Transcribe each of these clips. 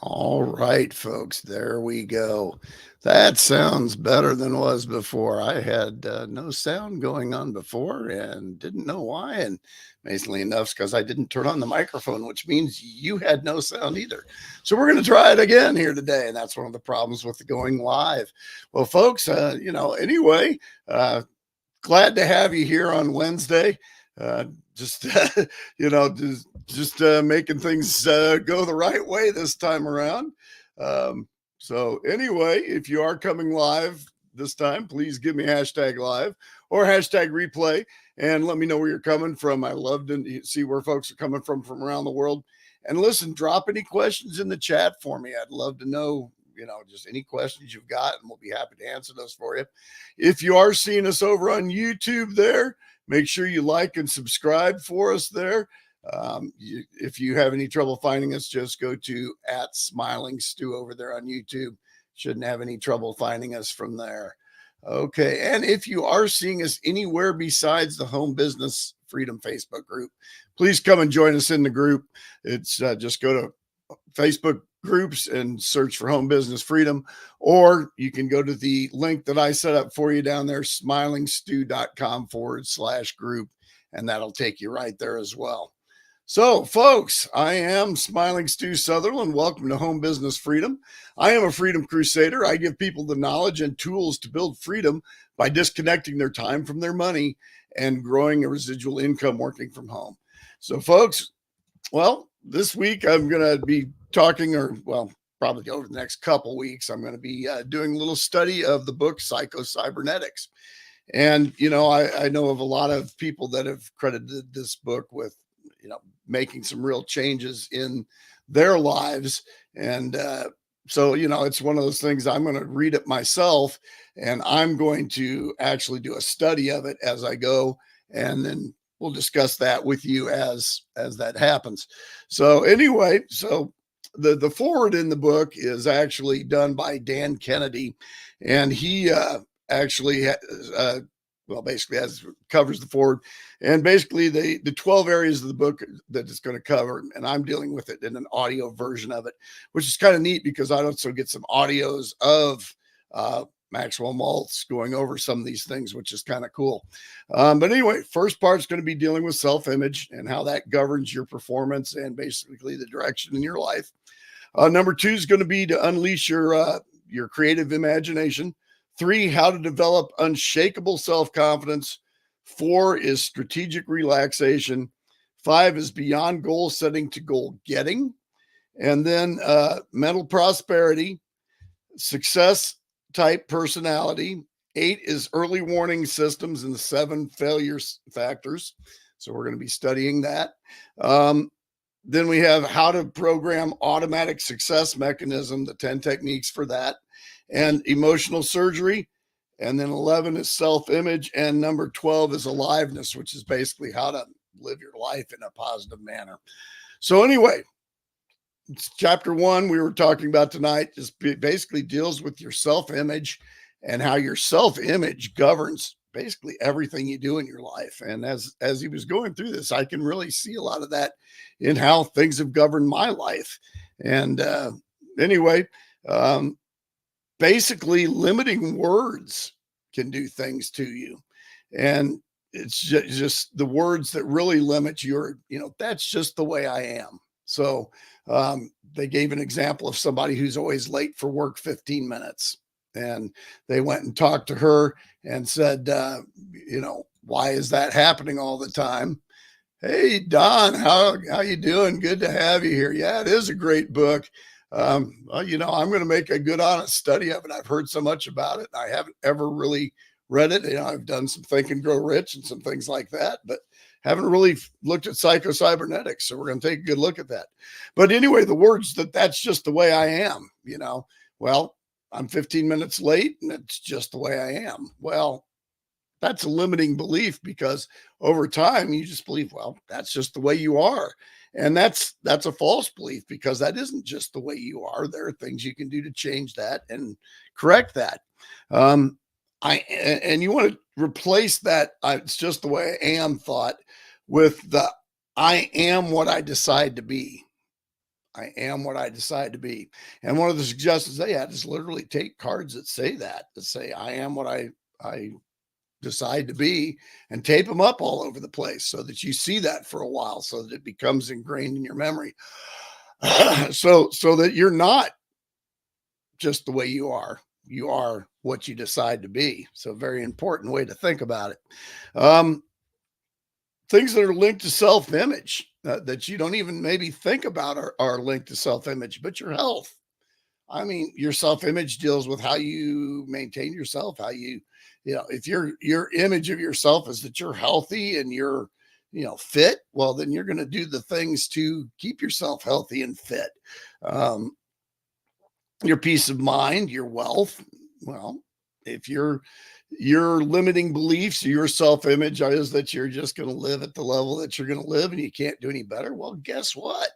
All right, folks, there we go. That sounds better than was before. I had no sound going on before and didn't know why. And amazingly enough, because I didn't turn on the microphone, which means you had no sound either. So we're going to try it again here today. And that's one of the problems with going live. Well, folks, anyway, uh, glad to have you here on Wednesday. Uh, just making things go the right way this time around. So anyway, if you are coming live this time, please give me hashtag live or hashtag replay and let me know where you're coming from. I love to see where folks are coming from around the world. And listen, drop any questions in the chat for me. I'd love to know, just any questions you've got, and we'll be happy to answer those for you. If you are seeing us over on YouTube there, make sure you like and subscribe for us there. If you have any trouble finding us, just go to @SmilingStew over there on YouTube. Shouldn't have any trouble finding us from there. Okay. And if you are seeing us anywhere besides the Home Business Freedom Facebook group, please come and join us in the group. It's just go to Facebook groups and search for Home Business Freedom, or you can go to the link that I set up for you down there, smilingstew.com/group, and that'll take you right there as well. So, folks, I am Smiling Stu Sutherland. Welcome to Home Business Freedom. I am a freedom crusader. I give people the knowledge and tools to build freedom by disconnecting their time from their money and growing a residual income working from home. So, folks, well, this week I'm going to be talking, probably over the next couple weeks, I'm going to be doing a little study of the book Pshyco-Cybernetics. And, I know of a lot of people that have credited this book with, making some real changes in their lives. And so, it's one of those things. I'm going to read it myself, and I'm going to actually do a study of it as I go. And then we'll discuss that with you as that happens. So anyway, the forward in the book is actually done by Dan Kennedy, and he actually basically covers the forward, and basically the 12 areas of the book that it's going to cover, and I'm dealing with it in an audio version of it, which is kind of neat because I also get some audios of Maxwell Maltz going over some of these things, which is kind of cool. But anyway, first part's going to be dealing with self-image and how that governs your performance and basically the direction in your life. Number 2 is going to be to unleash your creative imagination. 3, how to develop unshakable self-confidence. 4 is strategic relaxation. 5 is beyond goal setting to goal getting. And then mental prosperity, success type personality. 8 is early warning systems and the 7 failure factors. So we're going to be studying that. Then we have how to program automatic success mechanism, the 10 techniques for that, and emotional surgery. And then 11 is self-image. And number 12 is aliveness, which is basically how to live your life in a positive manner. So anyway, chapter 1 we were talking about tonight just basically deals with your self-image and how your self-image governs basically everything you do in your life. And as he was going through this, I can really see a lot of that in how things have governed my life. And anyway, basically limiting words can do things to you. And it's just the words that really limit your, that's just the way I am. So they gave an example of somebody who's always late for work 15 minutes. And they went and talked to her and said, why is that happening all the time? Hey, Don, how you doing? Good to have you here. Yeah, it is a great book. I'm going to make a good, honest study of it. I've heard so much about it. I haven't ever really read it. I've done some Think and Grow Rich and some things like that, but haven't really looked at Pshyco-Cybernetics. So we're going to take a good look at that. But anyway, the words that's just the way I am, well, I'm 15 minutes late and it's just the way I am. Well, that's a limiting belief because over time you just believe, well, that's just the way you are. And that's a false belief because that isn't just the way you are. There are things you can do to change that and correct that. And you want to replace that it's just the way I am thought with the I am what I decide to be. I am what I decide to be. And one of the suggestions they had is literally take cards that say that say, I am what I decide to be, and tape them up all over the place so that you see that for a while, so that it becomes ingrained in your memory. So that you're not just the way you are. You are what you decide to be. So very important way to think about it. Um, Things that are linked to self-image that you don't even maybe think about are linked to self-image, but your health. I mean, your self-image deals with how you maintain yourself, how you know, if your image of yourself is that you're healthy and you're, fit, well, then you're going to do the things to keep yourself healthy and fit. Um, your peace of mind, your wealth. Well, if your limiting beliefs, your self-image is that you're just going to live at the level that you're going to live and you can't do any better. Well, guess what?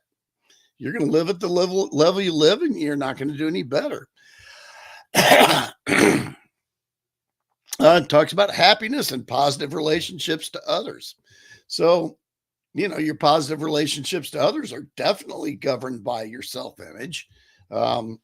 You're going to live at the level you live and you're not going to do any better. It talks about happiness and positive relationships to others. So, your positive relationships to others are definitely governed by your self-image. Um,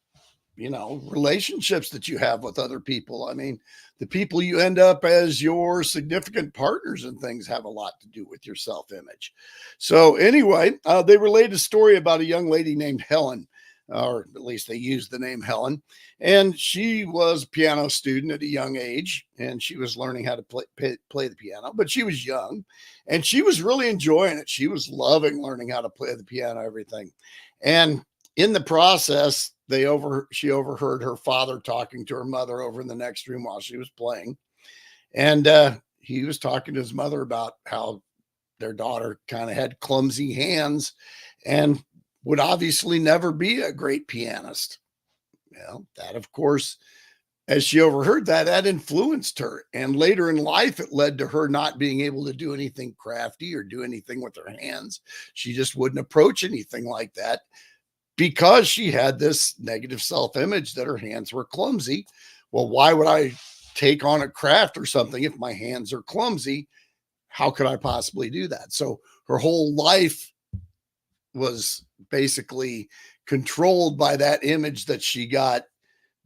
Relationships that you have with other people. I mean, the people you end up as your significant partners and things have a lot to do with your self image. So, anyway, they relayed a story about a young lady named Helen, or at least they used the name Helen. And she was a piano student at a young age, and she was learning how to play the piano, but she was young and she was really enjoying it. She was loving learning how to play the piano, everything. And in the process, she overheard her father talking to her mother over in the next room while she was playing. And he was talking to his mother about how their daughter kind of had clumsy hands and would obviously never be a great pianist. Well, that, of course, as she overheard that, that influenced her. And later in life, it led to her not being able to do anything crafty or do anything with her hands. She just wouldn't approach anything like that because she had this negative self-image that her hands were clumsy. Well, why would I take on a craft or something if my hands are clumsy? How could I possibly do that? So her whole life was basically controlled by that image that she got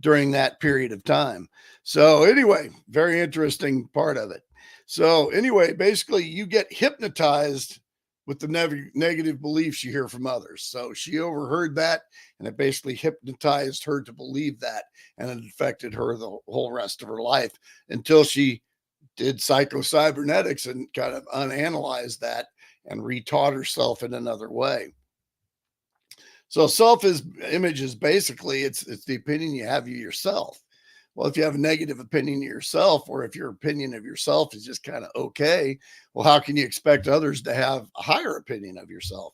during that period of time. So anyway, very interesting part of it. So anyway, basically you get hypnotized with the negative beliefs you hear from others. So she overheard that and it basically hypnotized her to believe that, and it affected her the whole rest of her life until she did Pshyco-Cybernetics and kind of unanalyzed that and retaught herself in another way. So self image is basically it's the opinion you have of yourself. Well, if you have a negative opinion of yourself, or if your opinion of yourself is just kind of okay, well, how can you expect others to have a higher opinion of yourself?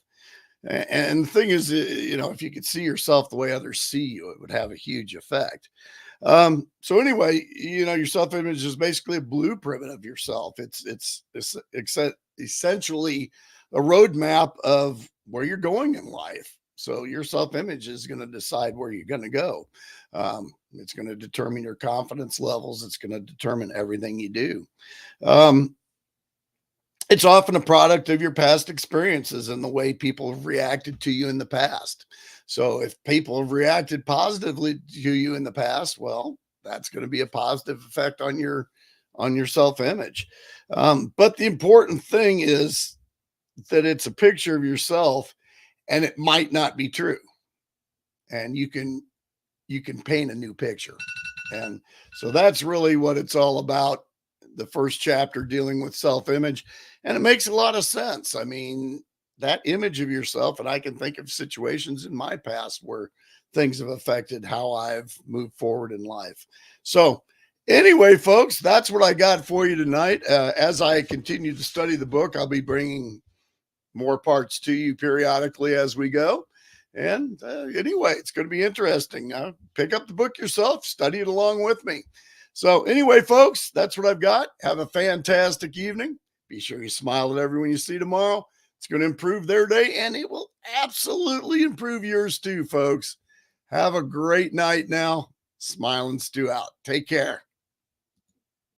And the thing is, if you could see yourself the way others see you, it would have a huge effect. So anyway, your self-image is basically a blueprint of yourself. It's essentially a roadmap of where you're going in life. So your self-image is going to decide where you're going to go. It's going to determine your confidence levels. It's going to determine everything you do. It's often a product of your past experiences and the way people have reacted to you in the past. So if people have reacted positively to you in the past, well, that's going to be a positive effect on your self-image. But the important thing is that it's a picture of yourself and it might not be true. And you can paint a new picture. And so that's really what it's all about. The first chapter dealing with self-image, and it makes a lot of sense. I mean, that image of yourself, and I can think of situations in my past where things have affected how I've moved forward in life. So anyway, folks, that's what I got for you tonight. As I continue to study the book, I'll be bringing more parts to you periodically as we go. And anyway, it's going to be interesting. Pick up the book yourself, study it along with me. So anyway, folks, that's what I've got. Have a fantastic evening. Be sure you smile at everyone you see tomorrow. It's going to improve their day, and it will absolutely improve yours too, folks. Have a great night now. Smile and Stew out. Take care.